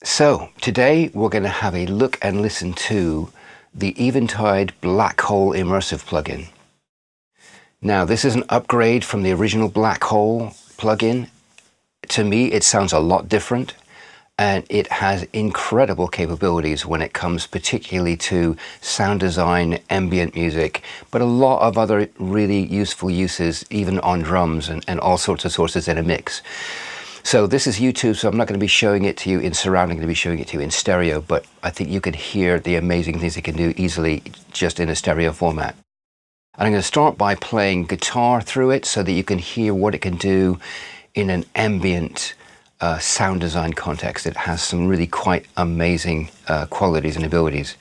So today we're going to have a look and listen to the Eventide Blackhole Immersive plugin. Now this is an upgrade from the original Blackhole plugin. To me it sounds a lot different, and it has incredible capabilities when it comes particularly to sound design, ambient music, but a lot of other really useful uses even on drums and all sorts of sources in a mix. So this is YouTube, so I'm not going to be showing it to you in surround, I'm going to be showing it to you in stereo, but I think you could hear the amazing things it can do easily just in a stereo format. And I'm going to start by playing guitar through it so that you can hear what it can do in an ambient sound design context. It has some really quite amazing qualities and abilities.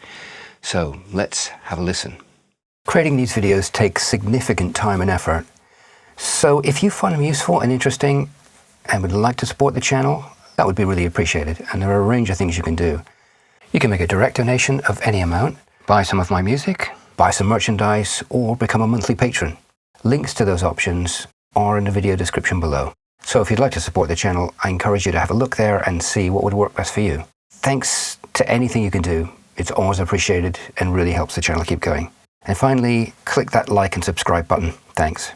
So let's have a listen. Creating these videos takes significant time and effort. So if you find them useful and interesting, and would like to support the channel, that would be really appreciated. And there are a range of things you can do. You can make a direct donation of any amount, buy some of my music, buy some merchandise, or become a monthly patron. Links to those options are in the video description below. So if you'd like to support the channel, I encourage you to have a look there and see what would work best for you. Thanks to anything you can do. It's always appreciated and really helps the channel keep going. And finally, click that like and subscribe button. Thanks.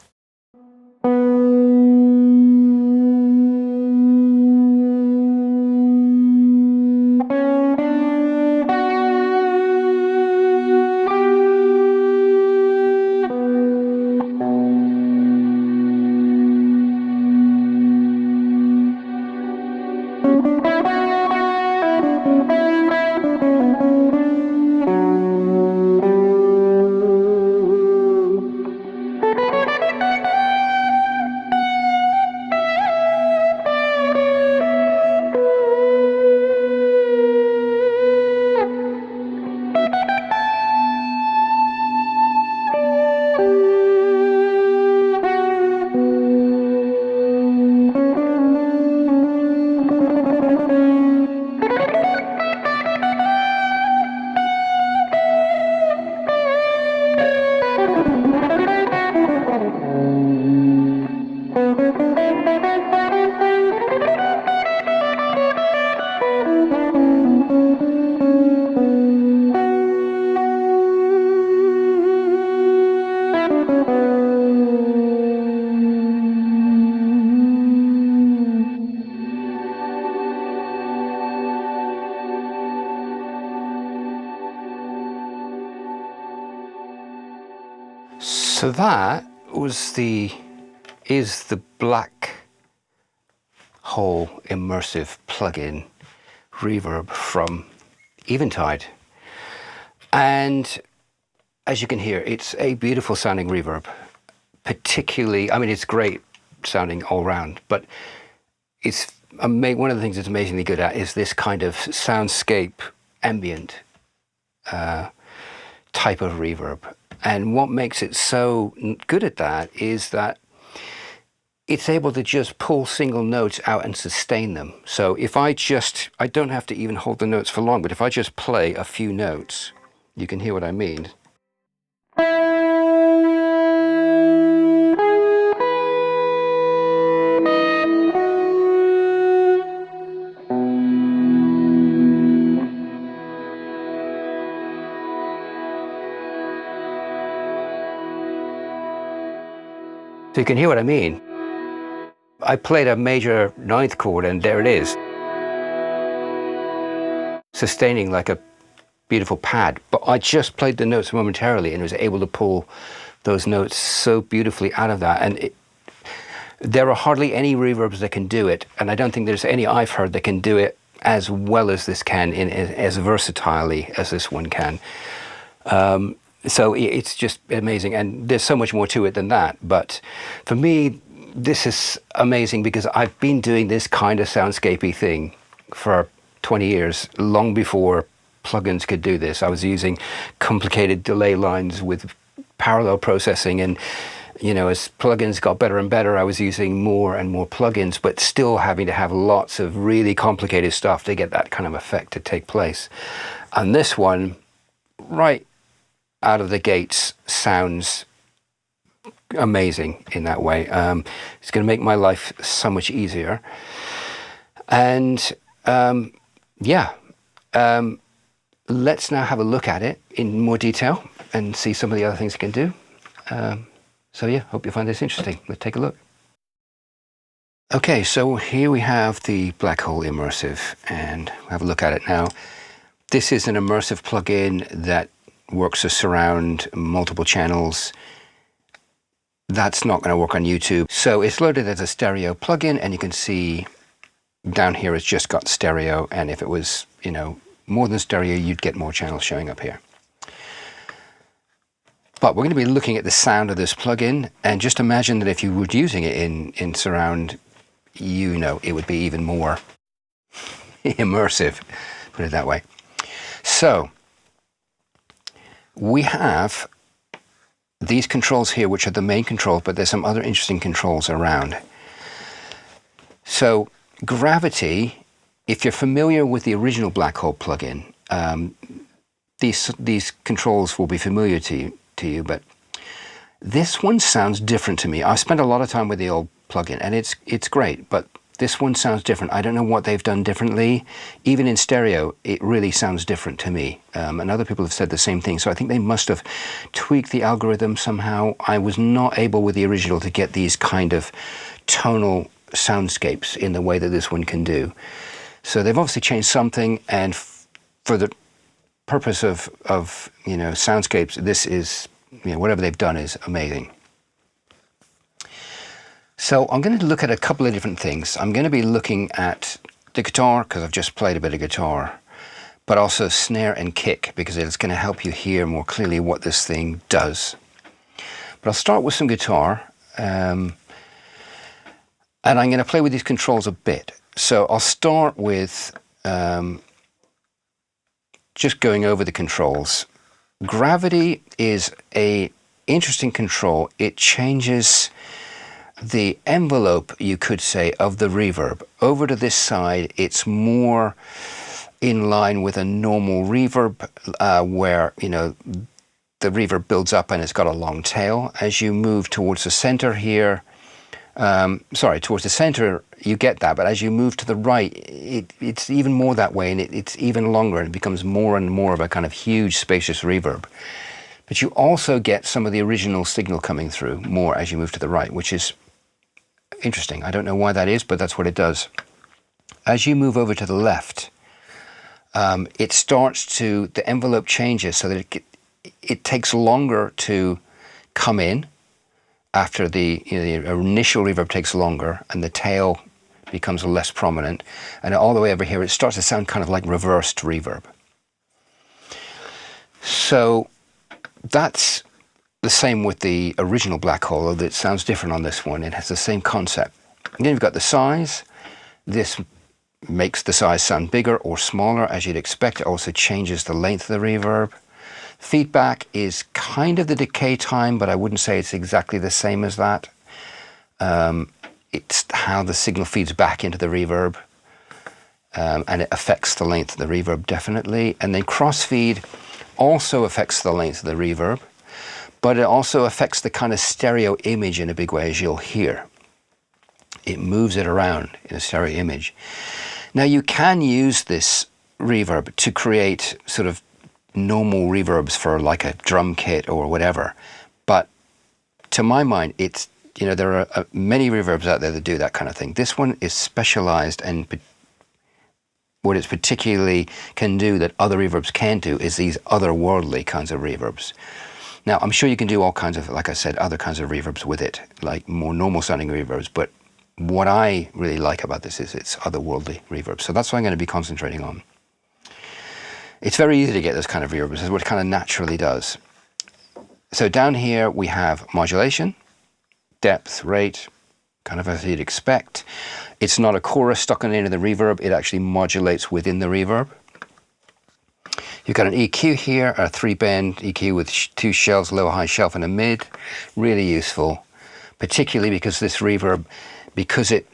So that is the Blackhole Immersive plugin reverb from Eventide. And as you can hear, it's a beautiful sounding reverb. Particularly, I mean, it's great sounding all round, but it's one of the things it's amazingly good at is this kind of soundscape ambient type of reverb. And what makes it so good at that is that it's able to just pull single notes out and sustain them. So if I don't have to even hold the notes for long, but if I just play a few notes, you can hear what I mean. So you can hear what I mean. I played a major ninth chord and there it is. Sustaining like a beautiful pad. But I just played the notes momentarily and was able to pull those notes so beautifully out of that. And there are hardly any reverbs that can do it. And I don't think there's any I've heard that can do it as well as this can, as versatilely as this one can. So it's just amazing, and there's so much more to it than that. But for me, this is amazing because I've been doing this kind of soundscapey thing for 20 years, long before plugins could do this. I was using complicated delay lines with parallel processing, and you know, as plugins got better and better, I was using more and more plugins, but still having to have lots of really complicated stuff to get that kind of effect to take place. And this one, right out of the gates, sounds amazing in that way. It's going to make my life so much easier. And yeah, let's now have a look at it in more detail and see some of the other things it can do. So yeah, hope you find this interesting. Let's take a look. Okay, so here we have the Blackhole Immersive, and we'll have a look at it now. This is an immersive plugin that works to surround multiple channels. That's not going to work on YouTube. So it's loaded as a stereo plugin, and you can see down here it's just got stereo, and if it was, you know, more than stereo, you'd get more channels showing up here. But we're going to be looking at the sound of this plugin, and just imagine that if you were using it in surround, you know, it would be even more immersive, put it that way. So we have these controls here, which are the main controls, but there's some other interesting controls around. So gravity, if you're familiar with the original Blackhole plugin, these controls will be familiar to you, but this one sounds different to me. I spent a lot of time with the old plugin, and it's great, but this one sounds different. I don't know what they've done differently. Even in stereo, it really sounds different to me. And other people have said the same thing. So I think they must have tweaked the algorithm somehow. I was not able with the original to get these kind of tonal soundscapes in the way that this one can do. So they've obviously changed something, and for the purpose of you know, soundscapes, this is, you know, whatever they've done is amazing. So I'm going to look at a couple of different things. I'm going to be looking at the guitar, because I've just played a bit of guitar, but also snare and kick, because it's going to help you hear more clearly what this thing does. But I'll start with some guitar, and I'm going to play with these controls a bit. So I'll start with just going over the controls. Gravity is an interesting control. It changes the envelope, you could say, of the reverb. Over to this side, it's more in line with a normal reverb, where, you know, the reverb builds up and it's got a long tail. As you move towards the center here, towards the center, you get that, but as you move to the right, it's even more that way, and it's even longer, and it becomes more and more of a kind of huge, spacious reverb. But you also get some of the original signal coming through more as you move to the right, which is interesting. I don't know why that is, but that's what it does. As you move over to the left, it starts to, the envelope changes so that it takes longer to come in after the, you know, the initial reverb takes longer, and the tail becomes less prominent. And all the way over here, it starts to sound kind of like reversed reverb. So that's the same with the original Blackhole, although it sounds different on this one. It has the same concept. And then you've got the size. This makes the size sound bigger or smaller, as you'd expect. It also changes the length of the reverb. Feedback is kind of the decay time, but I wouldn't say it's exactly the same as that. It's how the signal feeds back into the reverb, and it affects the length of the reverb, definitely. And then crossfeed also affects the length of the reverb, but it also affects the kind of stereo image in a big way, as you'll hear. It moves it around in a stereo image. Now, you can use this reverb to create sort of normal reverbs for like a drum kit or whatever, but to my mind, it's, you know, there are many reverbs out there that do that kind of thing. This one is specialized, and what it particularly can do that other reverbs can't do is these otherworldly kinds of reverbs. Now, I'm sure you can do all kinds of, like I said, other kinds of reverbs with it, like more normal sounding reverbs, but what I really like about this is it's otherworldly reverb. So that's what I'm going to be concentrating on. It's very easy to get this kind of reverb. This is what it kind of naturally does. So down here we have modulation, depth, rate, kind of as you'd expect. It's not a chorus stuck on the end of the reverb. It actually modulates within the reverb. You've got an EQ here, a 3-band EQ with 2 shelves, low, high shelf, and a mid. Really useful, particularly because this reverb, because it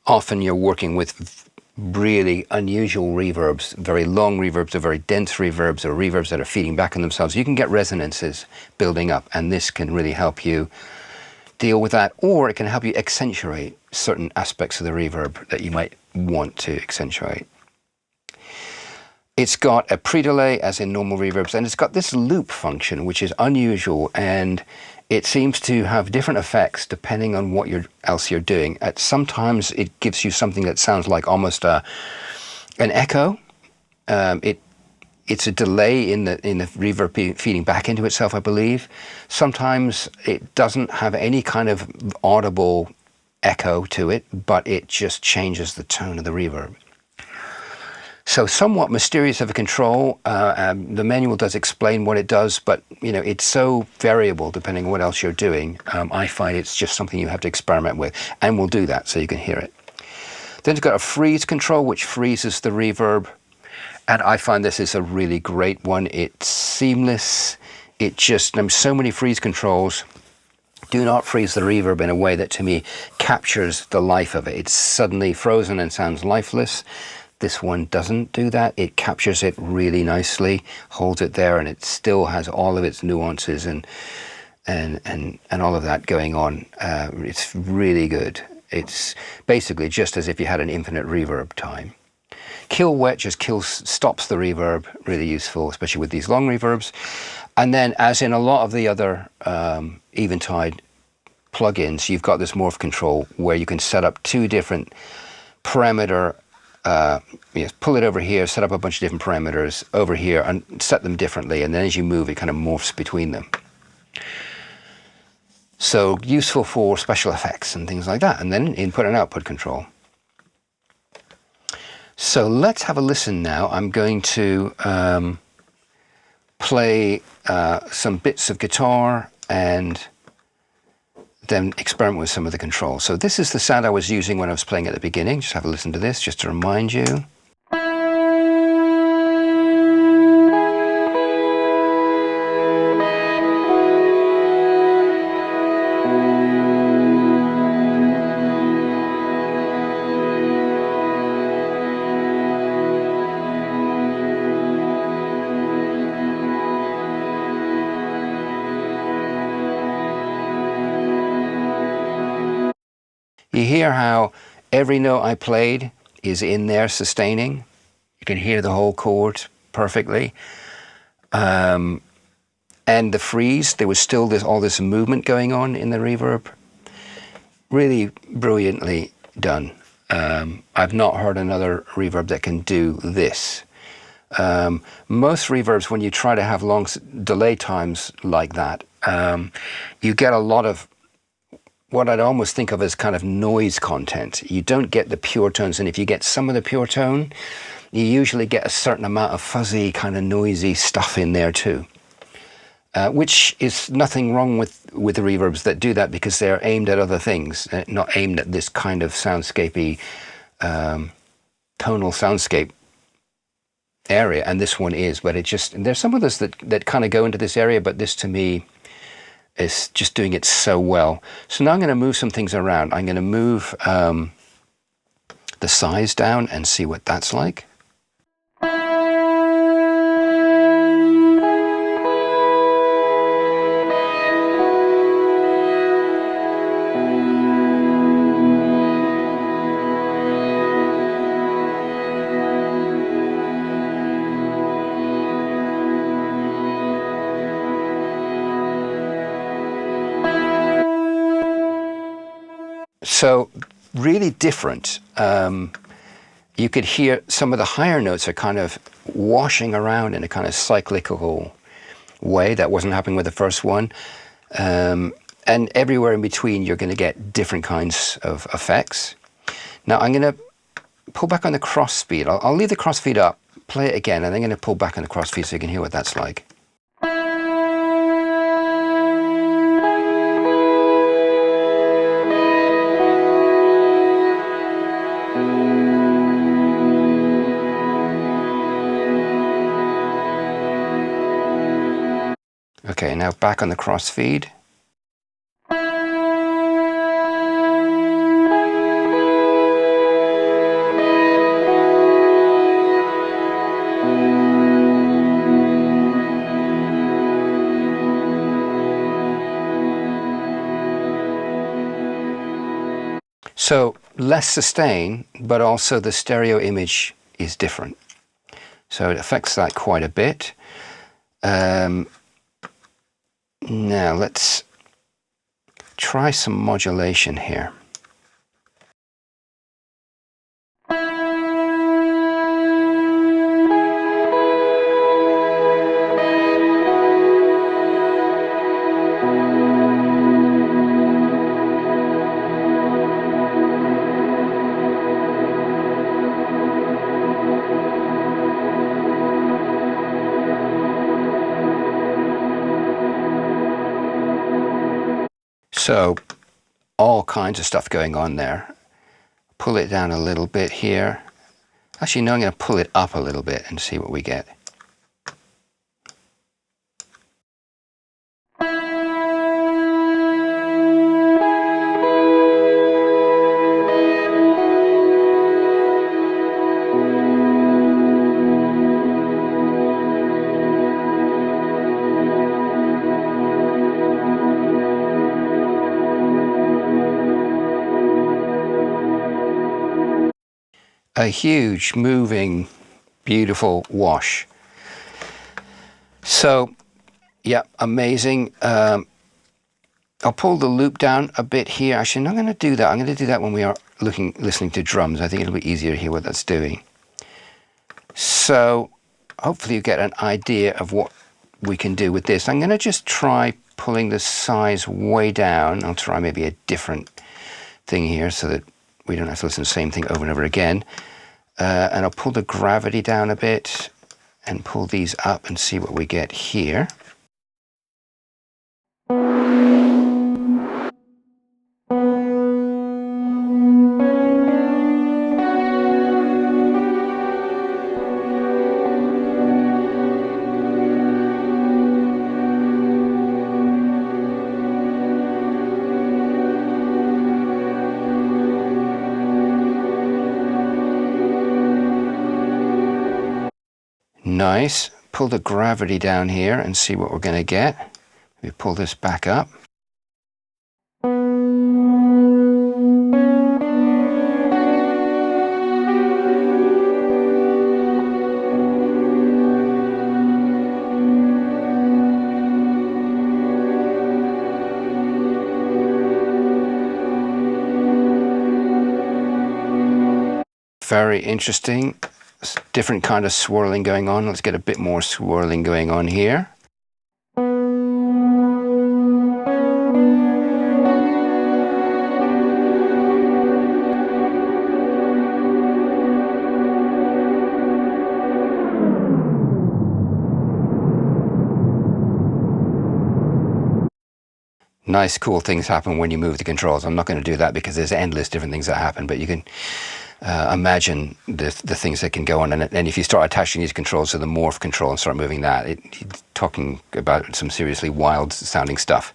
often you're working with really unusual reverbs, very long reverbs, or very dense reverbs, or reverbs that are feeding back on themselves. You can get resonances building up, and this can really help you deal with that, or it can help you accentuate certain aspects of the reverb that you might want to accentuate. It's got a pre-delay, as in normal reverbs, and it's got this loop function, which is unusual, and it seems to have different effects depending on what else you're doing. Sometimes it gives you something that sounds like almost an echo. It's a delay in the reverb feeding back into itself, I believe. Sometimes it doesn't have any kind of audible echo to it, but it just changes the tone of the reverb. So somewhat mysterious of a control. The manual does explain what it does, but it's so variable depending on what else you're doing. I find it's just something you have to experiment with, and we'll do that so you can hear it. Then it's got a freeze control, which freezes the reverb, and I find this is a really great one. It's seamless. There's so many freeze controls. Do not freeze the reverb in a way that, to me, captures the life of it. It's suddenly frozen and sounds lifeless. This one doesn't do that. It captures it really nicely, holds it there, and it still has all of its nuances and all of that going on. It's really good. It's basically just as if you had an infinite reverb time. Kill wet just stops the reverb, really useful, especially with these long reverbs. And then, as in a lot of the other Eventide plugins, you've got this morph control where you can set up two different parameter. Pull it over here, set up a bunch of different parameters over here, and set them differently. And then as you move, it kind of morphs between them. So useful for special effects and things like that. And then input and output control. So let's have a listen now. I'm going to play some bits of guitar and then experiment with some of the controls. So this is the sound I was using when I was playing at the beginning. Just have a listen to this, just to remind you. You hear how every note I played is in there sustaining. You can hear the whole chord perfectly. And the freeze, there was still all this movement going on in the reverb. Really brilliantly done. I've not heard another reverb that can do this. Most reverbs, when you try to have long delay times like that, you get a lot of what I'd almost think of as kind of noise content. You don't get the pure tones, and if you get some of the pure tone, you usually get a certain amount of fuzzy, kind of noisy stuff in there too. Which is nothing wrong with the reverbs that do that, because they're aimed at other things, not aimed at this kind of soundscapey, tonal soundscape area, and this one is, but there's some others that kind of go into this area, but this to me is just doing it so well. So now I'm going to move some things around. I'm going to move the size down and see what that's like. So really different. You could hear some of the higher notes are kind of washing around in a kind of cyclical way that wasn't happening with the first one. And everywhere in between, you're going to get different kinds of effects. Now I'm going to pull back on the crossfeed. I'll leave the crossfeed up, play it again, and I'm going to pull back on the crossfeed so you can hear what that's like. Okay, now back on the crossfeed. So less sustain, but also the stereo image is different. So it affects that quite a bit. Now let's try some modulation here. So all kinds of stuff going on there. Pull it down a little bit here. Actually, no, I'm going to pull it up a little bit and see what we get. A huge, moving, beautiful wash. So, yeah, amazing. I'll pull the loop down a bit here. Actually, I'm not going to do that. I'm going to do that when we are listening to drums. I think it'll be easier to hear what that's doing. So, hopefully you get an idea of what we can do with this. I'm going to just try pulling the size way down. I'll try maybe a different thing here so that we don't have to listen to the same thing over and over again. And I'll pull the gravity down a bit and pull these up and see what we get here. Nice. Pull the gravity down here and see what we're going to get. Maybe pull this back up. Very interesting. Different kind of swirling going on. Let's get a bit more swirling going on here. Nice, cool things happen when you move the controls. I'm not going to do that because there's endless different things that happen, but you can imagine the things that can go on. And if you start attaching these controls to the morph control and start moving that, you're talking about some seriously wild sounding stuff.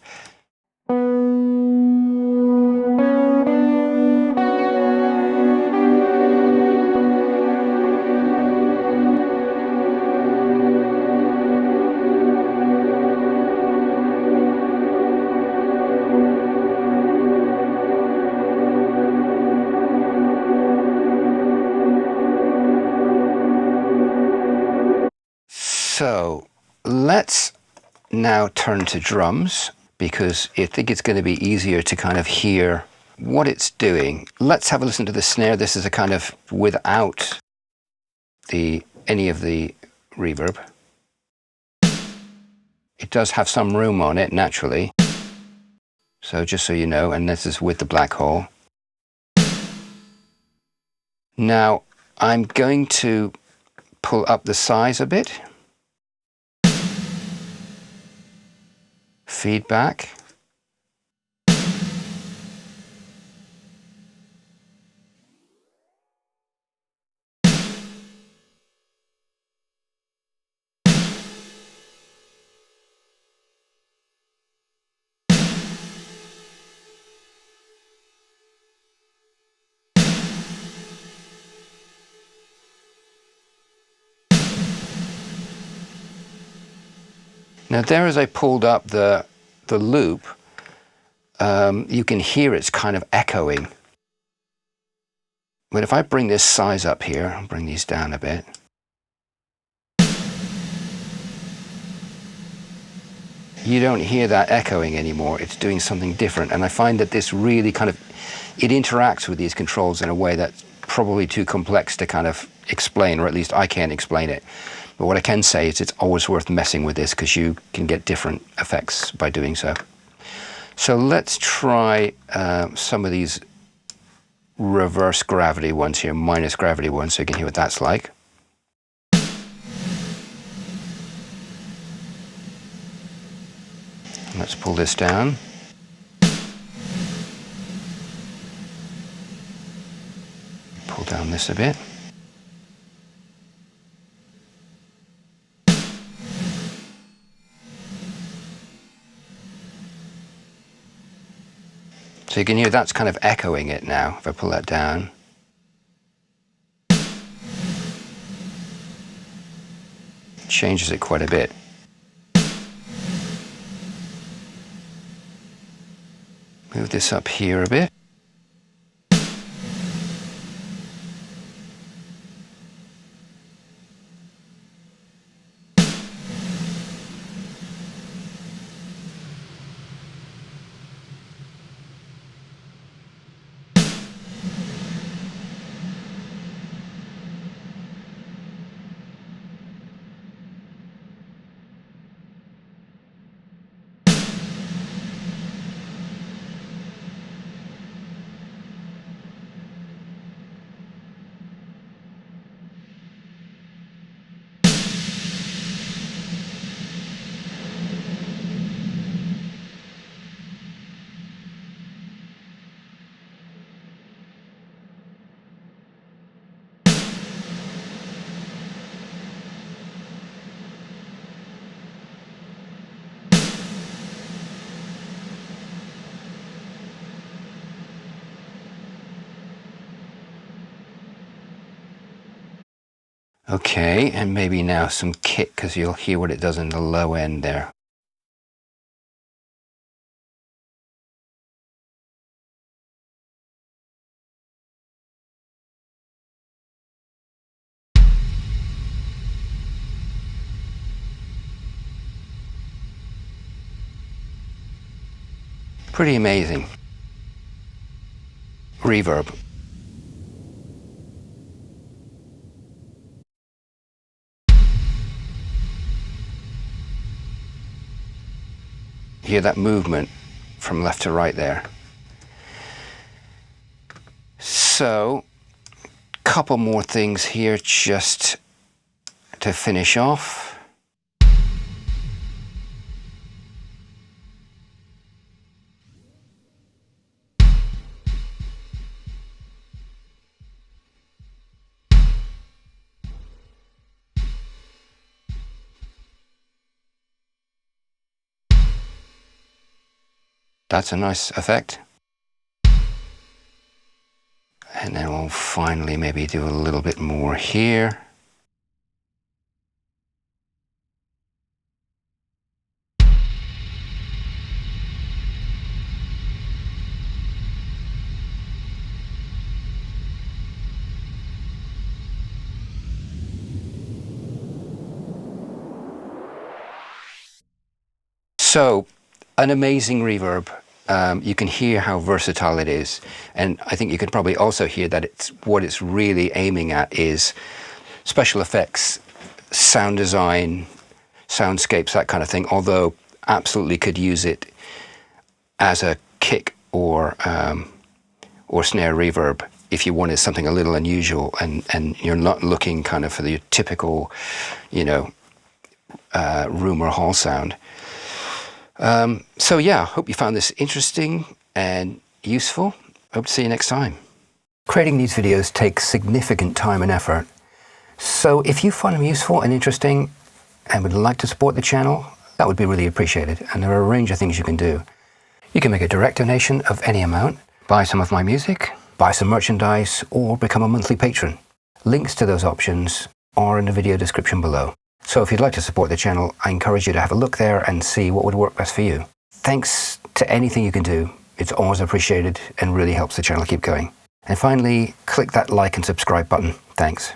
So let's now turn to drums because I think it's going to be easier to kind of hear what it's doing. Let's have a listen to the snare. This is a kind of without any of the reverb. It does have some room on it naturally. So just so you know, and this is with the black hole. Now I'm going to pull up the size a bit. Feedback. Now there, as I pulled up the loop, you can hear it's kind of echoing. But if I bring this size up here, I'll bring these down a bit. you don't hear that echoing anymore. It's doing something different. And I find that this really kind of, it interacts with these controls in a way that's probably too complex to kind of explain, or at least I can't explain it. But what I can say is it's always worth messing with this, because you can get different effects by doing so. So let's try some of these reverse gravity ones here, minus gravity ones, so you can hear what that's like. Let's pull this down. Pull down this a bit. So you can hear that's kind of echoing it now, if I pull that down. Changes it quite a bit. Move this up here a bit. Okay, and maybe now some kick, because you'll hear what it does in the low end there. Pretty amazing. Reverb. Hear that movement from left to right there. So, couple more things here just to finish off. That's a nice effect. And then we'll finally maybe do a little bit more here. So, an amazing reverb. You can hear how versatile it is, and I think you can probably also hear that what it's really aiming at is special effects, sound design, soundscapes, that kind of thing, although absolutely could use it as a kick or snare reverb if you wanted something a little unusual and you're not looking kind of for the typical, room or hall sound. So yeah, hope you found this interesting and useful. Hope to see you next time. Creating these videos takes significant time and effort. So if you find them useful and interesting and would like to support the channel, that would be really appreciated. And there are a range of things you can do. You can make a direct donation of any amount, buy some of my music, buy some merchandise, or become a monthly patron. Links to those options are in the video description below. So if you'd like to support the channel, I encourage you to have a look there and see what would work best for you. Thanks to anything you can do. It's always appreciated and really helps the channel keep going. And finally, click that like and subscribe button. Thanks.